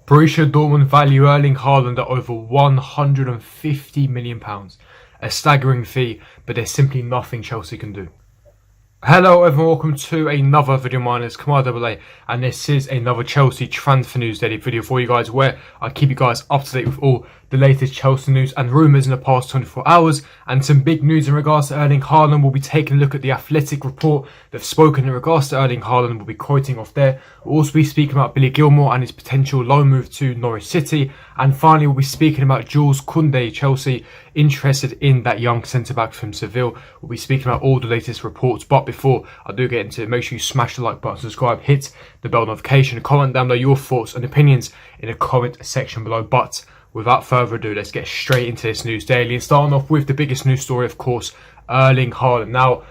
Borussia Dortmund value Erling Haaland at over £150 million. A staggering fee, but there's simply nothing Chelsea can do. Hello everyone, welcome to another video. My name is Kemal AA and this is another Chelsea transfer news daily video for you guys, where I keep you guys up to date with all the latest Chelsea news and rumours in the past 24 hours, and some big news in regards to Erling Haaland. We'll be taking a look at the Athletic report that's spoken in regards to Erling Haaland. We'll be quoting off there. We'll also be speaking about Billy Gilmour and his potential loan move to Norwich City, and finally we'll be speaking about Kounde. Chelsea interested in that young centre-back from Seville. We'll be speaking about all the latest reports, but before I do get into it, make sure you smash the like button, subscribe, hit the bell notification, comment down below your thoughts and opinions in the comment section below. But without further ado, let's get straight into this news daily, and starting off with the biggest news story, of course, Erling Haaland. Now,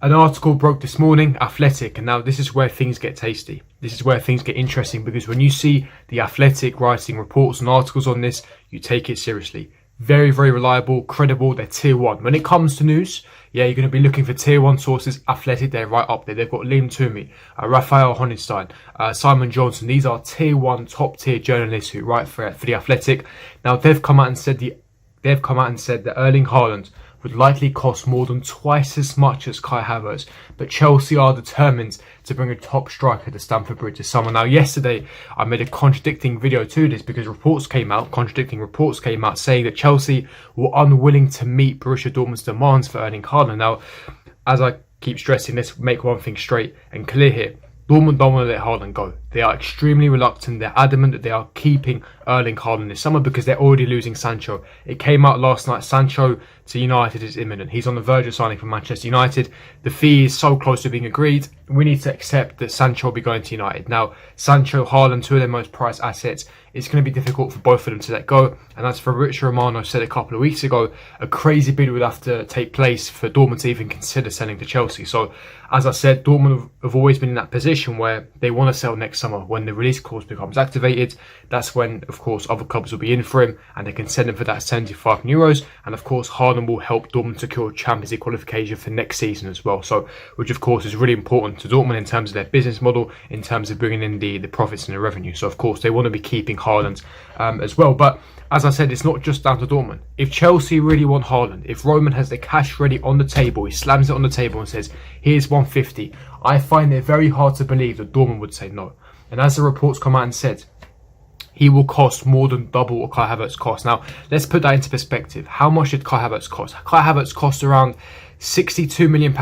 an article broke this morning, Athletic, and now this is where things get tasty. This is where things get interesting, because when you see the Athletic writing reports and articles on this, you take it seriously. Very, very reliable, credible. They're tier one. When it comes to news, yeah, you're going to be looking for tier one sources. Athletic, they're right up there. They've got Liam Toomey, Raphael Honigstein, Simon Johnson. These are tier one, top tier journalists who write for the Athletic. Now they've come out and said that Erling Haaland would likely cost more than twice as much as Kai Havertz, but Chelsea are determined to bring a top striker to Stamford Bridge this summer. Now, yesterday I made a contradicting video to this, because contradicting reports came out saying that Chelsea were unwilling to meet Borussia Dortmund's demands for Erling Haaland. Now, as I keep stressing, let's make one thing straight and clear here. Dortmund don't want to let Haaland go. They are extremely reluctant. They're adamant that they are keeping Erling Haaland this summer because they're already losing Sancho. It came out last night, Sancho to United is imminent. He's on the verge of signing for Manchester United. The fee is so close to being agreed. We need to accept that Sancho will be going to United. Now, Sancho, Haaland, two of their most prized assets. It's going to be difficult for both of them to let go. And as Fabrizio Romano said a couple of weeks ago, a crazy bid would have to take place for Dortmund to even consider selling to Chelsea. So, as I said, Dortmund have always been in that position where they want to sell next summer. When the release clause becomes activated, that's when, of course, other clubs will be in for him and they can send him for that €75. And of course, Haaland will help Dortmund secure Champions League qualification for next season as well. So, which of course is really important to Dortmund in terms of their business model, in terms of bringing in the profits and the revenue. So, of course, they want to be keeping Haaland as well. But as I said, it's not just down to Dortmund. If Chelsea really want Haaland, if Roman has the cash ready on the table, he slams it on the table and says, here's 150, I find it very hard to believe that Dortmund would say no. And as the reports come out and said, he will cost more than double what Kai Havertz costs. Now, let's put that into perspective. How much did Kai Havertz cost? Kai Havertz cost around £62 million.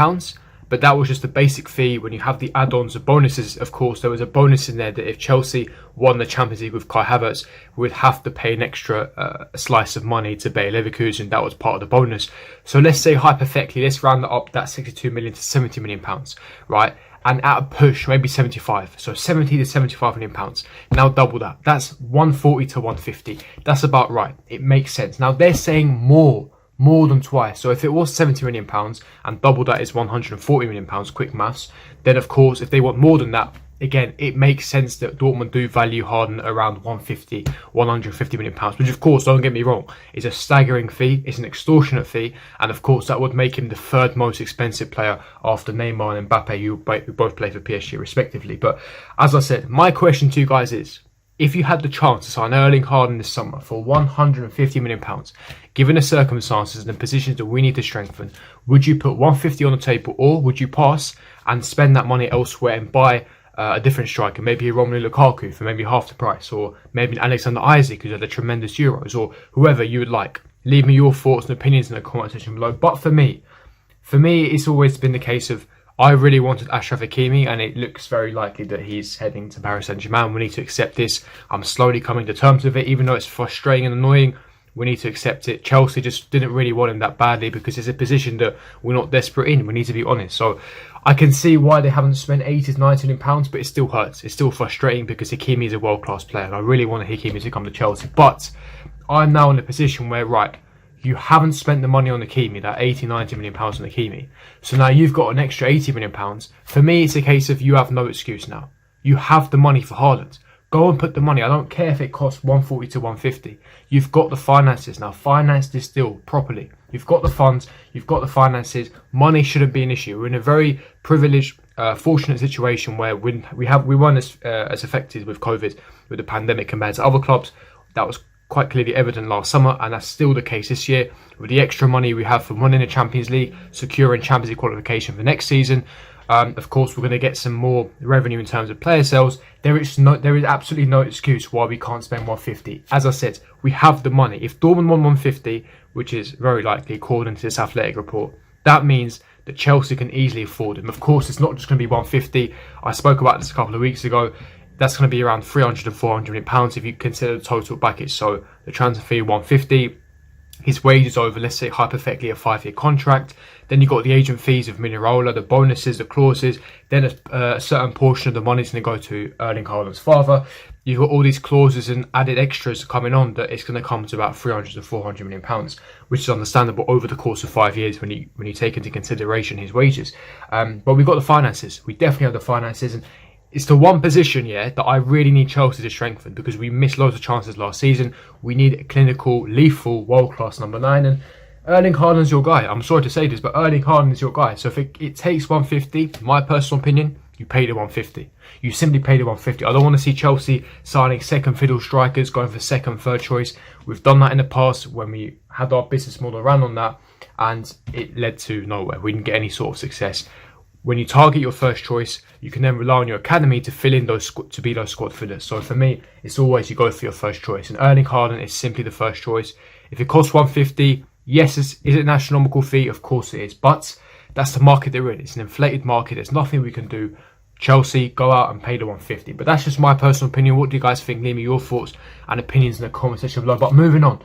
But that was just the basic fee. When you have the add-ons, the bonuses, of course, there was a bonus in there that if Chelsea won the Champions League with Kai Havertz, we would have to pay an extra slice of money to Bayer Leverkusen. That was part of the bonus. So let's say, hypothetically, let's round that up, that 62 million to 70 million pounds, right? And at a push, maybe 75. So 70 to 75 million pounds. Now double that. That's 140 to 150. That's about right. It makes sense. Now they're saying more than twice. So if it was 70 million pounds and double that is 140 million pounds, quick maths, then of course if they want more than that, again, it makes sense that Dortmund do value Haaland around 150 million pounds, which of course, don't get me wrong, is a staggering fee. It's an extortionate fee, and of course that would make him the third most expensive player after Neymar and Mbappe, who both play for PSG respectively. But as I said, my question to you guys is, if you had the chance to sign Erling Haaland this summer for £150 million, given the circumstances and the positions that we need to strengthen, would you put 150 on the table, or would you pass and spend that money elsewhere and buy a different striker, maybe a Romelu Lukaku for maybe half the price, or maybe an Alexander Isak who's had a tremendous Euros, or whoever you would like? Leave me your thoughts and opinions in the comment section below. But for me, it's always been the case of, I really wanted Achraf Hakimi, and it looks very likely that he's heading to Paris Saint-Germain. We need to accept this. I'm slowly coming to terms with it, even though it's frustrating and annoying. We need to accept it. Chelsea just didn't really want him that badly because it's a position that we're not desperate in. We need to be honest. So I can see why they haven't spent 80 to 90 million pounds, but it still hurts. It's still frustrating because Hakimi is a world-class player, and I really want Hakimi to come to Chelsea. But I'm now in a position where, right, you haven't spent the money on Hakimi, that 80, 90 million pounds on Hakimi. So now you've got an extra 80 million pounds. For me, it's a case of you have no excuse now. You have the money for Haaland. Go and put the money. I don't care if it costs 140 to 150. You've got the finances now. Finance this deal properly. You've got the funds. You've got the finances. Money shouldn't be an issue. We're in a very privileged fortunate situation where we weren't as affected with COVID, with the pandemic compared to other clubs. That was quite clearly evident last summer, and that's still the case this year. With the extra money we have from winning the Champions League, securing Champions League qualification for next season, of course we're going to get some more revenue in terms of player sales. There is absolutely no excuse why we can't spend 150. As I said, we have the money. If Dortmund won 150, which is very likely according to this Athletic report, that means that Chelsea can easily afford him. Of course, it's not just going to be 150. I spoke about this a couple of weeks ago. That's going to be around 300 to 400 million pounds if you consider the total package. So the transfer fee 150, his wages over, let's say hypothetically, a 5-year contract. Then you've got the agent fees of Minirola, the bonuses, the clauses. Then a certain portion of the money is going to go to Erling Haaland's father. You've got all these clauses and added extras coming on that it's going to come to about 300 to 400 million pounds, which is understandable over the course of 5 years when you take into consideration his wages. But we've got the finances. We definitely have the finances, and it's the one position, that I really need Chelsea to strengthen, because we missed loads of chances last season. We need a clinical, lethal, world-class number 9, and Erling Haaland's your guy. I'm sorry to say this, but Erling Haaland is your guy. So if it takes 150, my personal opinion, you pay the 150. You simply pay the 150. I don't want to see Chelsea signing second fiddle strikers, going for second, third choice. We've done that in the past when we had our business model ran on that, and it led to nowhere. We didn't get any sort of success. When you target your first choice, you can then rely on your academy to fill in to be those squad fillers. So for me, it's always you go for your first choice. And Erling Haaland is simply the first choice. If it costs 150, yes, is it an astronomical fee? Of course it is. But that's the market they're in. It's an inflated market. There's nothing we can do. Chelsea, go out and pay the 150. But that's just my personal opinion. What do you guys think? Leave me your thoughts and opinions in the comment section below. But moving on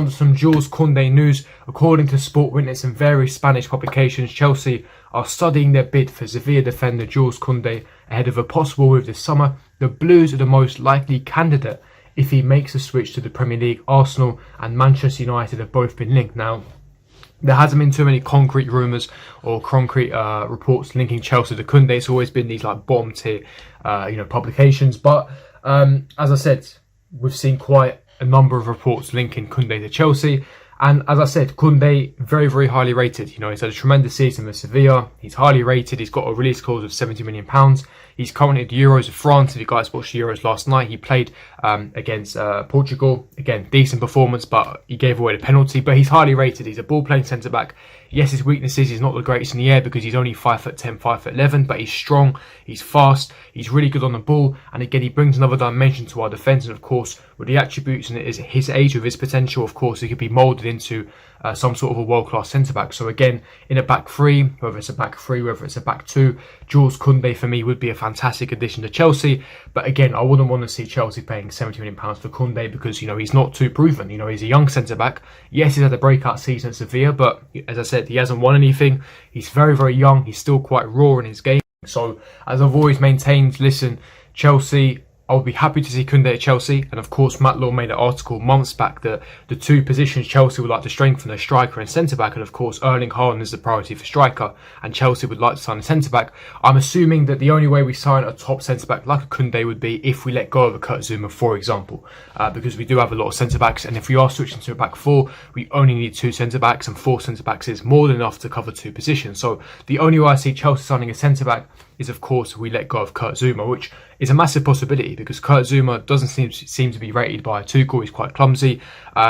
to some Jules Kounde news. According to Sport Witness and various Spanish publications, Chelsea are studying their bid for Sevilla defender Jules Kounde ahead of a possible move this summer. The Blues are the most likely candidate if he makes a switch to the Premier League. Arsenal and Manchester United have both been linked. Now, there hasn't been too many concrete rumours or concrete reports linking Chelsea to Kounde. It's always been these like bottom tier, publications. But as I said, we've seen quite a number of reports linking Kounde to Chelsea. And as I said, Kounde, very, very highly rated. He's had a tremendous season with Sevilla. He's highly rated. He's got a release clause of £70 million. He's currently at the Euros of France. If you guys watched the Euros last night, he played against Portugal. Again, decent performance, but he gave away the penalty. But he's highly rated. He's a ball-playing centre-back. Yes, his weaknesses, he's not the greatest in the air because he's only 5'10", 5'11", but he's strong, he's fast, he's really good on the ball, and again, he brings another dimension to our defence. And of course, with the attributes and his age, with his potential, of course, he could be moulded into some sort of a world-class centre-back. So again, in a back three, whether it's a back three, whether it's a back two, Jules Kounde for me would be a fantastic addition to Chelsea. But again, I wouldn't want to see Chelsea paying £70 million for Kounde because, he's not too proven. He's a young centre-back. Yes, he's had a breakout season at Sevilla, but as I said, he hasn't won anything. He's very, very young. He's still quite raw in his game. So as I've always maintained, listen, Chelsea, I would be happy to see Kounde at Chelsea. And of course, Matt Law made an article months back that the two positions Chelsea would like to strengthen are striker and centre-back. And of course, Erling Haaland is the priority for striker, and Chelsea would like to sign a centre-back. I'm assuming that the only way we sign a top centre-back like a Kounde would be if we let go of a Kurt Zouma, for example, because we do have a lot of centre-backs. And if we are switching to a back four, we only need two centre-backs, and four centre-backs is more than enough to cover two positions. So the only way I see Chelsea signing a centre-back is, of course, we let go of Kurt Zouma, which is a massive possibility because Kurt Zouma doesn't seem to be rated by Tuchel. He's quite clumsy.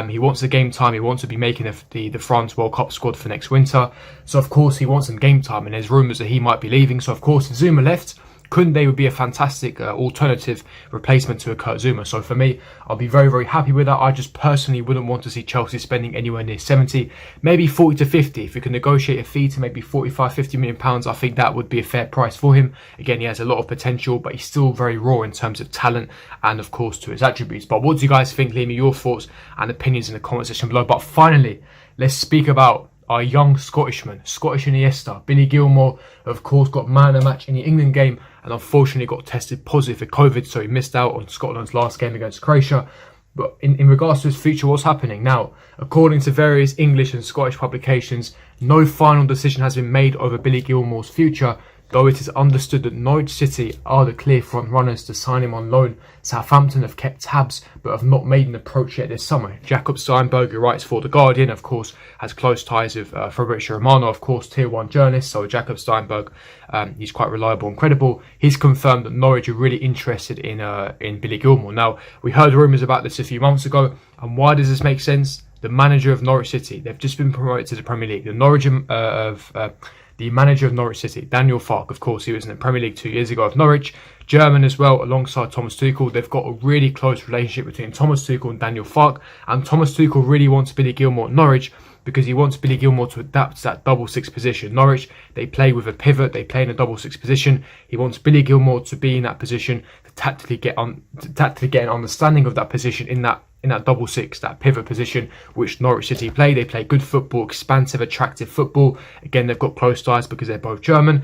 He wants the game time. He wants to be making the France World Cup squad for next winter. So, of course, he wants some game time, and there's rumours that he might be leaving. So, of course, if Zouma left, Kounde would be a fantastic alternative replacement to a Kurt Zouma. So for me, I'll be very, very happy with that. I just personally wouldn't want to see Chelsea spending anywhere near 70, maybe 40 to 50. If we can negotiate a fee to maybe 45, 50 million pounds, I think that would be a fair price for him. Again, he has a lot of potential, but he's still very raw in terms of talent and, of course, to his attributes. But what do you guys think? Leave me your thoughts and opinions in the comment section below. But finally, let's speak about our young Scottishman, Scottish Iniesta. Billy Gilmour, of course, got man of the match in the England game and unfortunately got tested positive for COVID, so he missed out on Scotland's last game against Croatia. But in regards to his future, what's happening now? According to various English and Scottish publications, no final decision has been made over Billy Gilmour's future though it is understood that Norwich City are the clear front runners to sign him on loan. Southampton have kept tabs but have not made an approach yet this summer. Jakob Steinberg, who writes for The Guardian, of course, has close ties with Fabrizio Romano, of course, Tier 1 journalist. So Jakob Steinberg, he's quite reliable and credible. He's confirmed that Norwich are really interested in Billy Gilmour. Now, we heard rumours about this a few months ago, and why does this make sense? The manager of Norwich City, they've just been promoted to the Premier League. The manager of Norwich City, Daniel Farke, of course, he was in the Premier League 2 years ago of Norwich. German as well, alongside Thomas Tuchel. They've got a really close relationship between Thomas Tuchel and Daniel Farke. And Thomas Tuchel really wants Billy Gilmour at Norwich because he wants Billy Gilmour to adapt to that double six position. Norwich, they play with a pivot, they play in a double six position. He wants Billy Gilmour to be in that position, to tactically get an understanding of that position in that double six, that pivot position, which Norwich City play. They play good football, expansive, attractive football. Again, they've got close ties because they're both German.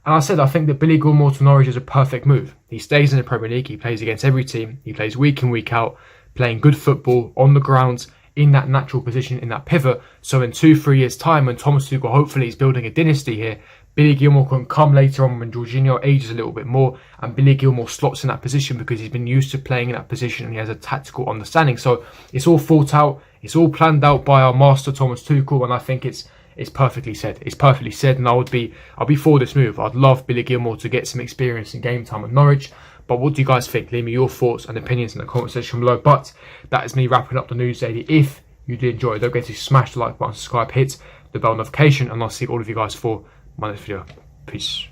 And I think that Billy Gilmour to Norwich is a perfect move. He stays in the Premier League, he plays against every team, he plays week in, week out, playing good football on the ground, in that natural position, in that pivot. So in 2-3 years' time, when Thomas Tuchel hopefully is building a dynasty here, Billy Gilmour can come later on when Jorginho ages a little bit more, and Billy Gilmour slots in that position because he's been used to playing in that position and he has a tactical understanding. So it's all thought out, it's all planned out by our master Thomas Tuchel, and I think it's perfectly said. It's perfectly said, and I'll be for this move. I'd love Billy Gilmour to get some experience in game time at Norwich. But what do you guys think? Leave me your thoughts and opinions in the comment section below. But that is me wrapping up the news daily. If you did enjoy it, don't forget to smash the like button, subscribe, hit the bell notification, and I'll see all of you guys for my next video. Peace.